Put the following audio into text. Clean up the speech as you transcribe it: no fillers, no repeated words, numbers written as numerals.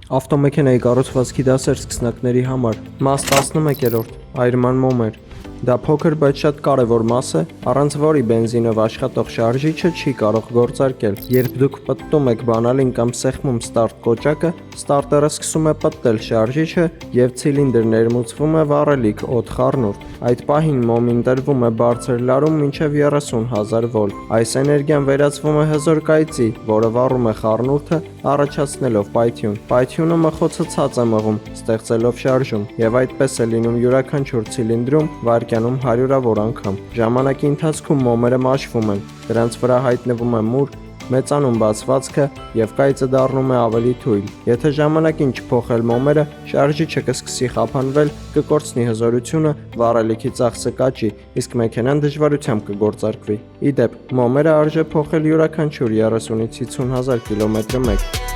Ավտոմեքենայի կառուցվածքի դասեր սկսնակների համար։ Մաս 11. Այրման մոմեր։ Դա փոքր, բայց շատ կարևոր մաս է, առանց որի բենզինով աշխատող շարժիչը չի կարող գործարկել։ Երբ դուք պտտում եք բանալին կամ սեղմում ստարտ կոճակը, ստարտերը սկսում է պտտել շարժիչը եւ ցիլինդր ներմուծվում է վառելիք օդ խառնուրդ։ Այդ պահին մոմին տրվում է բարձր լարում մինչև 30,000 վոլտ։ Այս էներգիան վերածվում է հզոր կայծի, որը վառում է խառնուրդը, առաջացնելով պայթյուն։ Պայթյունը մխոցը ցած է մղում, ստեղծելով շարժում, եւ այդպես է լինում յուրաքանչյուր ցիլինդրում վայրկյանում հարյուրավոր անգամ։ Ժամանակի ընթացքում մոմերը մաշվում են, դրանց վրա հայտնվում է մուր, մեծանում բացվածքը եւ կայծը դառնում է ավելի թույլ։ Եթե ժամանակին չփոխել մոմերը, շարժիչը կսկսի խափանվել, կկորցնի հզորությունը, վառելիքի ծախսը կաճի, իսկ մեքենան դժվարությամբ կգործարկվի։ Ի դեպ, մոմերը արժե փոխել յուրաքանչյուր 30-ից 50,000 կիլոմետրը մեկ։